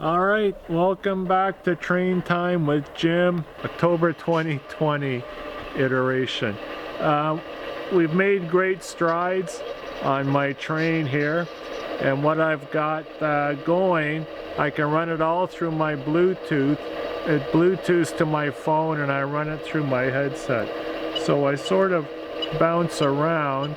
All right, welcome back to Train Time with Jim, October 2020 iteration. We've made great strides on my train here, and what I've got going, I can run it all through my Bluetooth. It Bluetooths to my phone and I run it through my headset. So I sort of bounce around,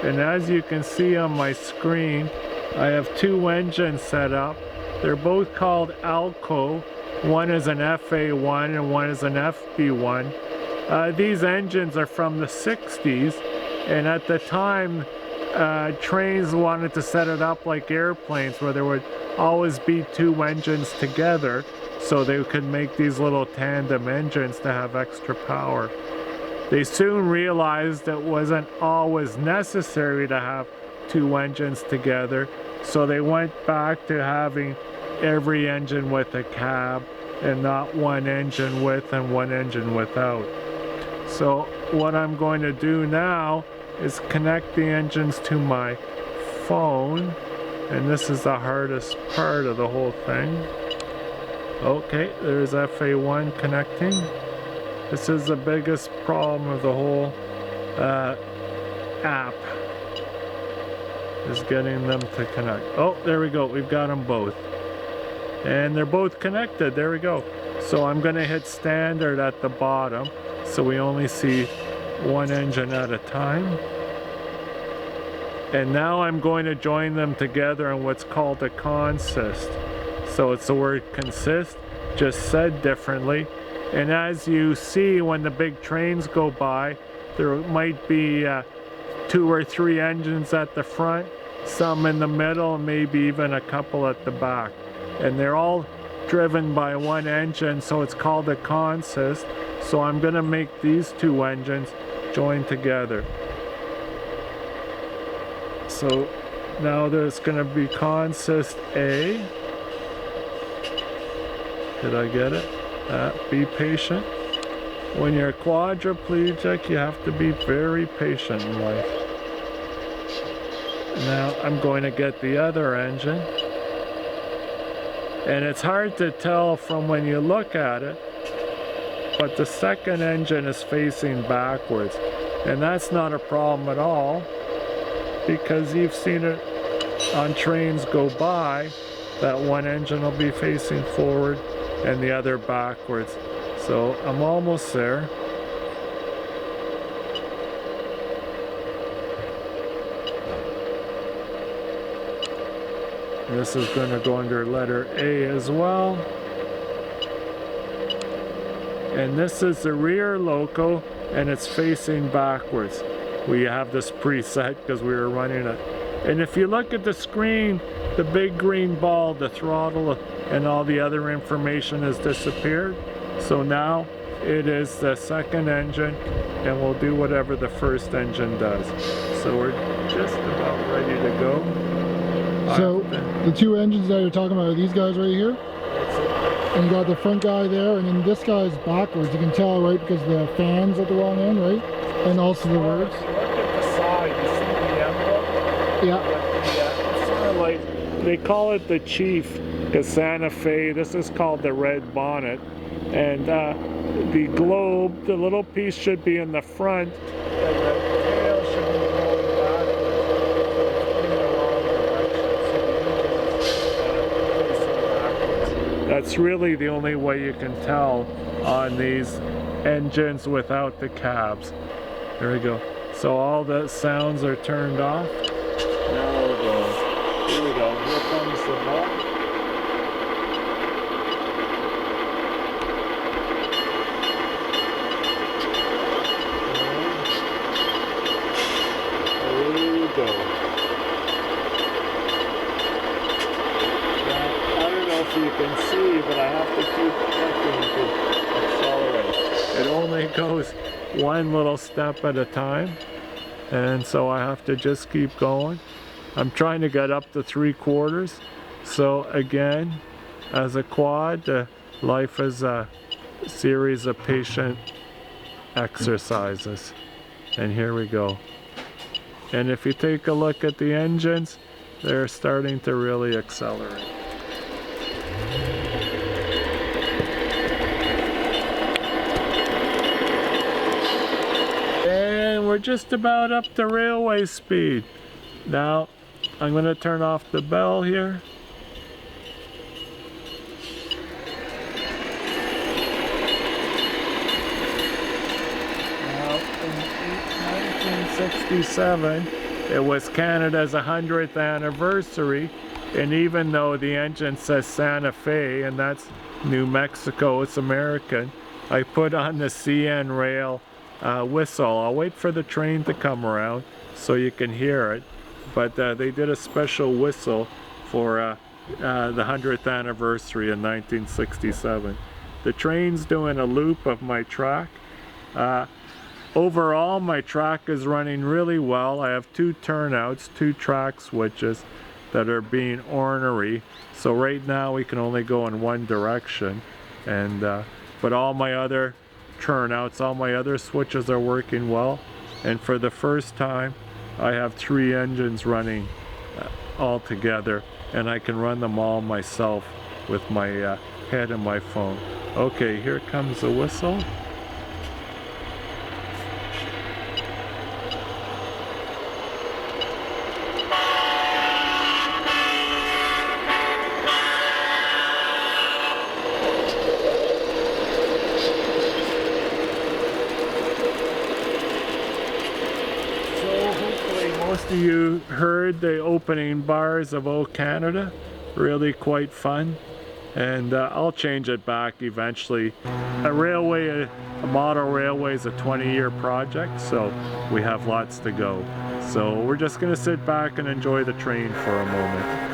and as you can see on my screen, I have two engines set up. They're both called Alco. One is an FA1 and one is an FB1. These engines are from the 60s, and at the time trains wanted to set it up like airplanes where there would always be two engines together so they could make these little tandem engines to have extra power. They soon realized it wasn't always necessary to have two engines together, so they went back to having every engine with a cab and not one engine with and one engine without. So what I'm going to do now is connect the engines to my phone, and this is the hardest part of the whole thing. Okay, there's FA1 connecting. This is the biggest problem of the whole app, is getting them to connect. Oh, there we go, we've got them both. And they're both connected, there we go. So I'm gonna hit standard at the bottom, so we only see one engine at a time. And now I'm going to join them together in what's called a consist. So it's the word consist, just said differently. And as you see when the big trains go by, there might be 2 or 3 engines at the front, some in the middle, and maybe even a couple at the back. And they're all driven by one engine, so it's called a consist. So I'm going to make these two engines join together. So now there's going to be consist A. Did I get it? Be patient. When you're quadriplegic, you have to be very patient in life. Now I'm going to get the other engine. And it's hard to tell from when you look at it, but the second engine is facing backwards. And that's not a problem at all, because you've seen it on trains go by, that one engine will be facing forward and the other backwards. So I'm almost there. This is going to go under letter A as well. And this is the rear loco, and it's facing backwards. We have this preset because we were running it. And if you look at the screen, the big green ball, the throttle, and all the other information has disappeared. So now it is the second engine, and we'll do whatever the first engine does. So we're just about ready to go. So the two engines that you're talking about are these guys right here? And you got the front guy there, and then this guy's backwards. You can tell, right, because the fan's at the wrong end, right? And also the words. If you look at the side, you see the emblem? Yeah. It's sort of like, they call it the Chief, because Santa Fe, this is called the red bonnet. And the globe, the little piece should be in the front, and the tail should be going backwards. In the wrong direction, so the engine is facing backwards. That's really the only way you can tell on these engines without the cabs. There we go. So all the sounds are turned off. Now we're going. Here we go. Here comes the ball. Go. Now, I don't know if you can see, but I have to keep clicking to accelerate. It only goes one little step at a time, and so I have to just keep going. I'm trying to get up to 3/4. So again, as a quad, life is a series of patient exercises. And here we go. And if you take a look at the engines, they're starting to really accelerate. And we're just about up to railway speed. Now, I'm going to turn off the bell here. Now, in 1967, it was Canada's 100th anniversary, and even though the engine says Santa Fe, and that's New Mexico, it's American, I put on the CN rail whistle. I'll wait for the train to come around so you can hear it, but they did a special whistle for the 100th anniversary in 1967. The train's doing a loop of my track. Overall, my track is running really well. I have 2 turnouts, 2 track switches that are being ornery. So right now we can only go in one direction, and but all my other turnouts, all my other switches are working well. And for the first time, I have 3 engines running all together, and I can run them all myself with my head and my phone. Okay, here comes the whistle. Most of you heard the opening bars of O Canada, really quite fun, and I'll change it back eventually. A model railway is a 20-year project, so we have lots to go. So we're just going to sit back and enjoy the train for a moment.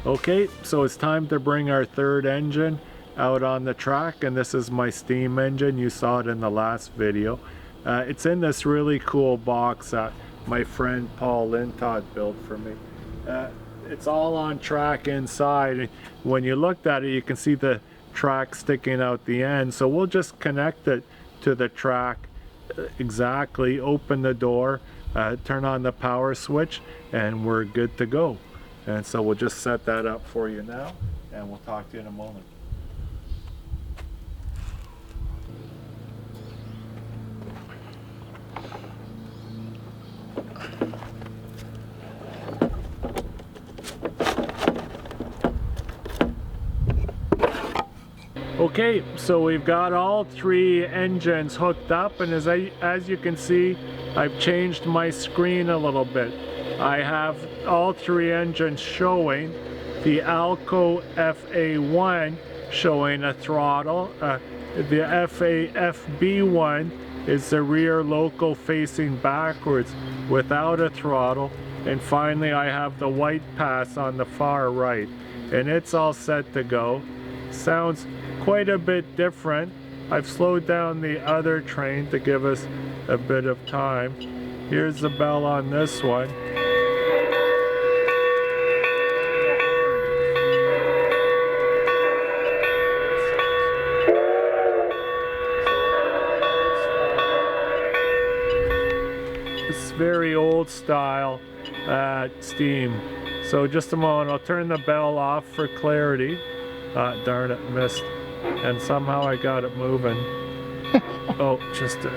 Okay, so it's time to bring our 3rd engine out on the track, and this is my steam engine. You saw it in the last video. It's in this really cool box that my friend Paul Lintott built for me. It's all on track inside. When you looked at it, you can see the track sticking out the end. So we'll just connect it to the track exactly, open the door, turn on the power switch, and we're good to go. And so we'll just set that up for you now, and we'll talk to you in a moment. Okay, so we've got all 3 engines hooked up, and as you can see, I've changed my screen a little bit. I have all 3 engines showing. The Alco FA1 showing a throttle. The FB1 is the rear loco facing backwards without a throttle. And finally I have the white pass on the far right, and it's all set to go. Sounds quite a bit different. I've slowed down the other train to give us a bit of time. Here's the bell on this one. It's very old style steam. So just a moment, I'll turn the bell off for clarity. Ah, darn it, missed. And somehow I got it moving. Oh, just We're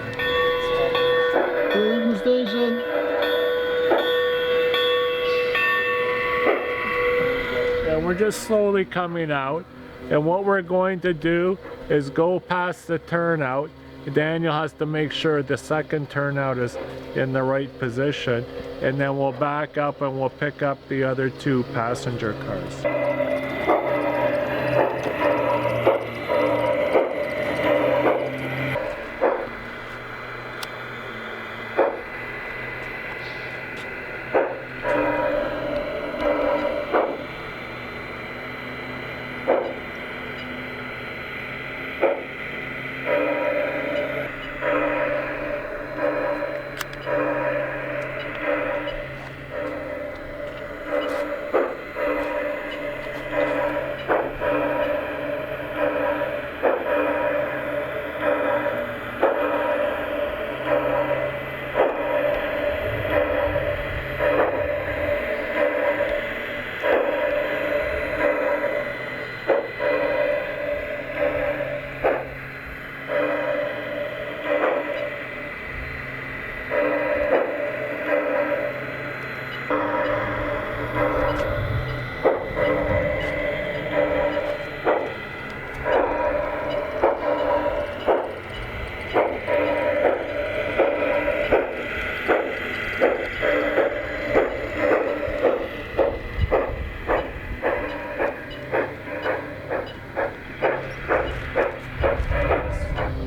leaving the station. and we're just slowly coming out. And what we're going to do is go past the turnout. Daniel has to make sure the second turnout is in the right position, and then we'll back up and we'll pick up the other two passenger cars.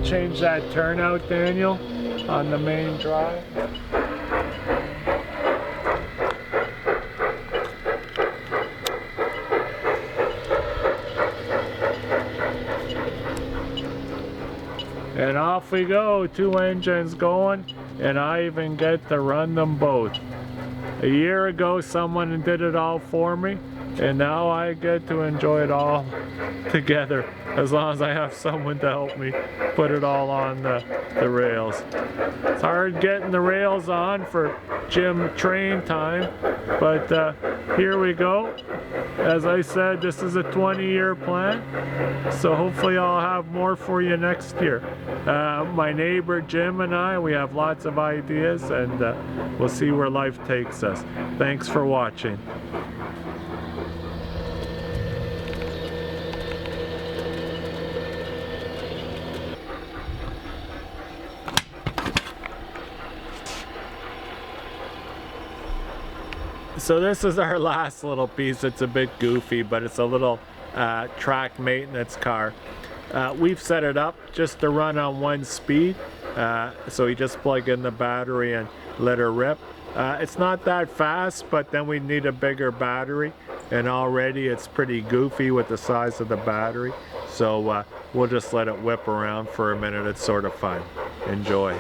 Change that turnout, Daniel, on the main drive. And off we go, 2 engines going, and I even get to run them both. A year ago someone did it all for me, and now I get to enjoy it all together, as long as I have someone to help me put it all on the rails. It's hard getting the rails on for Jim train time, but here we go. As I said, this is a 20-year plan, so hopefully I'll have more for you next year. My neighbor Jim and I, we have lots of ideas, and we'll see where life takes us. Thanks for watching. So this is our last little piece. It's a bit goofy, but it's a little track maintenance car. We've set it up just to run on 1 speed. So you just plug in the battery and let her rip. It's not that fast, but then we need a bigger battery. And already it's pretty goofy with the size of the battery. So we'll just let it whip around for a minute. It's sort of fun. Enjoy.